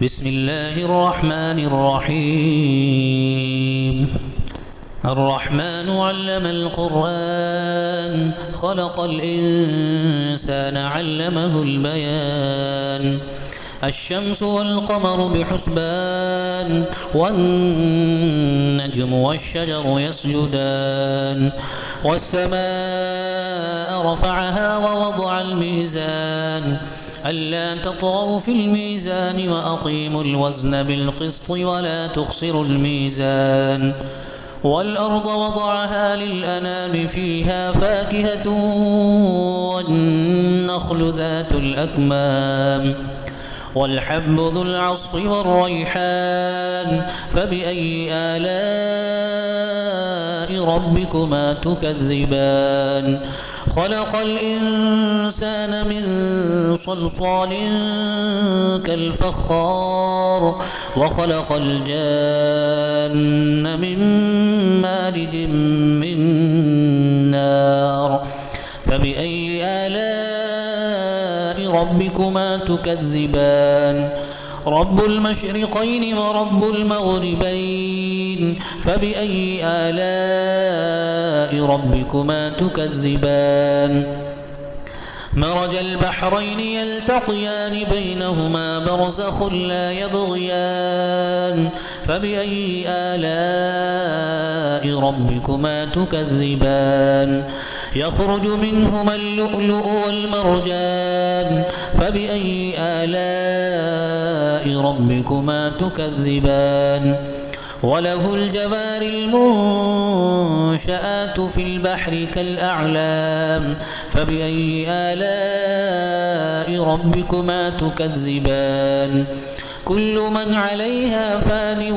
بسم الله الرحمن الرحيم الرحمن علم القرآن خلق الإنسان علمه البيان الشمس والقمر بحسبان والنجم والشجر يسجدان والسماء رفعها ووضع الميزان ألا تطغوا في الميزان وأقيموا الوزن بالقسط ولا تخسروا الميزان والأرض وضعها للأنام فيها فاكهة والنخل ذات الأكمام والحب ذو العصف والريحان فبأي آلاء ربكما تكذبان خلق الإنسان من صلصال كالفخار وخلق الجان من مارج من نار فبأي آلاء ربكما تكذبان رب المشرقين ورب المغربين فبأي آلاء ربكما تكذبان مرج البحرين يلتقيان بينهما برزخ لا يبغيان فبأي آلاء ربكما تكذبان يخرج منهما اللؤلؤ والمرجان فبأي آلاء ربكما تكذبان وله الجوار المنشآت في البحر كالأعلام فبأي آلاء ربكما تكذبان كل من عليها فان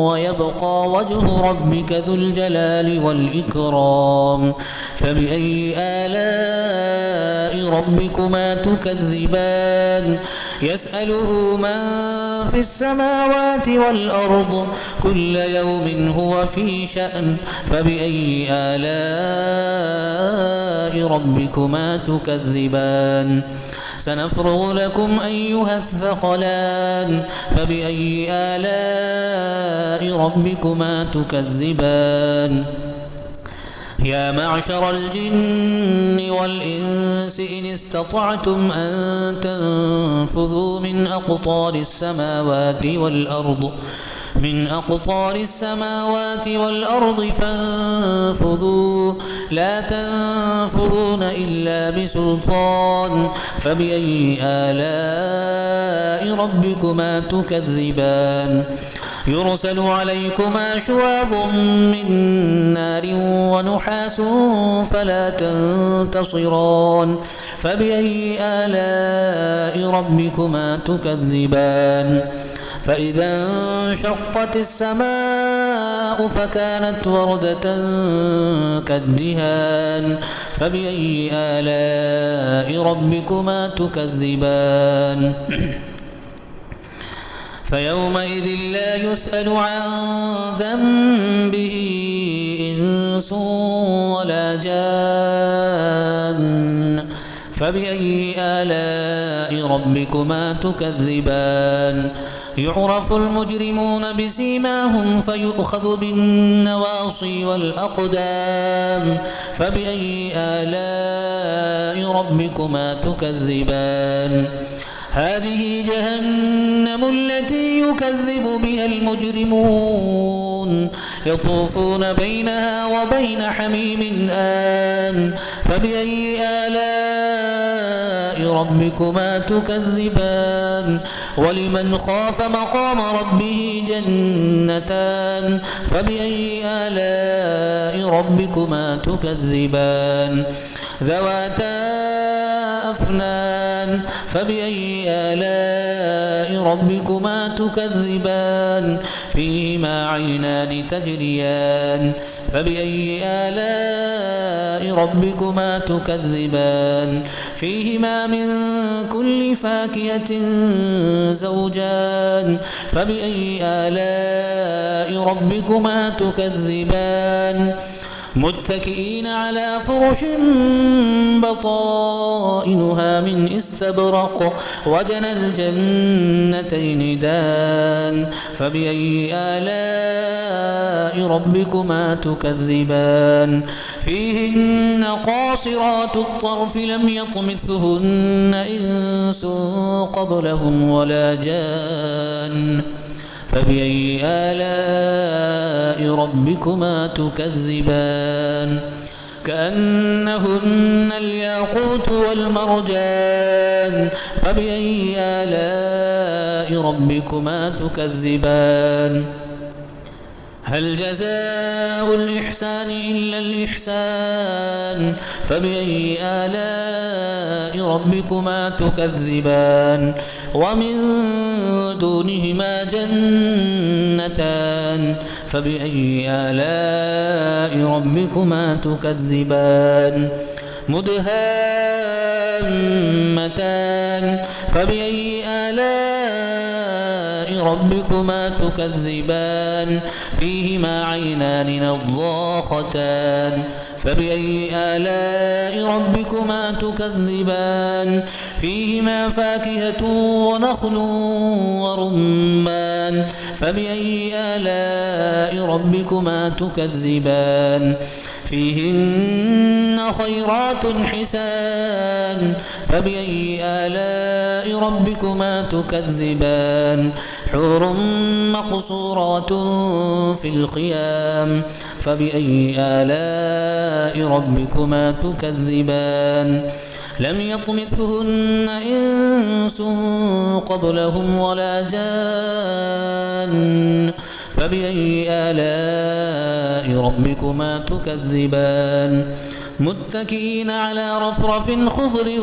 ويبقى وجه ربك ذو الجلال والإكرام فبأي آلاء ربكما تكذبان يسأله من في السماوات والأرض كل يوم هو في شأن فبأي آلاء ربكما تكذبان سنفرغ لكم أيها الثقلان فبأي آلاء ربكما تكذبان يا معشر الجن والإنس إن استطعتم أن تنفذوا من أقطار السماوات والأرض فانفذوا لا تنفذون إلا بسلطان فبأي آلاء ربكما تكذبان يرسل عليكما شواظ من نار ونحاس فلا تنتصران فبأي آلاء ربكما تكذبان فإذا انشقت السماء فكانت وردة كالدهان فبأي آلاء ربكما تكذبان فيومئذ لا يسأل عن ذنبه إنس ولا جان فبأي آلاء ربكما تكذبان يعرف المجرمون بسيماهم فيؤخذ بالنواصي والأقدام فبأي آلاء ربكما تكذبان هذه جهنم التي يكذب بها المجرمون يطوفون بينها وبين حميم آن فبأي آلاء ربكما تكذبان ولمن خاف مقام ربه جنتان فبأي آلاء ربكما تكذبان ذواتا أفنان فبأي آلاء ربكما تكذبان فيهما عينان تجريان فبأي آلاء ربكما تكذبان فيهما من كل فاكهة زوجان فبأي آلاء ربكما تكذبان متكئين على فرش بطائنها من استبرق وجنى الجنتين دان فبأي آلاء ربكما تكذبان فيهن قاصرات الطرف لم يطمثهن إنس قبلهم ولا جان فبأي آلاء ربكما تكذبان كأنهن الياقوت والمرجان فبأي آلاء ربكما تكذبان هل جزاء الإحسان إلا الإحسان فبأي آلاء ربكما تكذبان ومن دونهما جنتان فبأي آلاء ربكما تكذبان مدهامتان فبأي آلاء ربكما تكذبان فيهما عينان نضاختان فبأي آلاء ربكما تكذبان فيهما فاكهة ونخل ورمان فبأي آلاء ربكما تكذبان فيهن خيرات حسان فبأي آلاء ربكما تكذبان حور مقصورات في الخيام فبأي آلاء ربكما تكذبان لم يطمثهن إنس قبلهم ولا جان فبأي آلاء ربكما تكذبان متكئين على رفرف خضر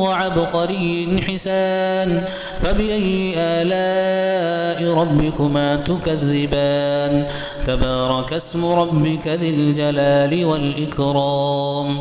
وعبقري حسان فبأي آلاء ربكما تكذبان تبارك اسم ربك ذي الجلال والإكرام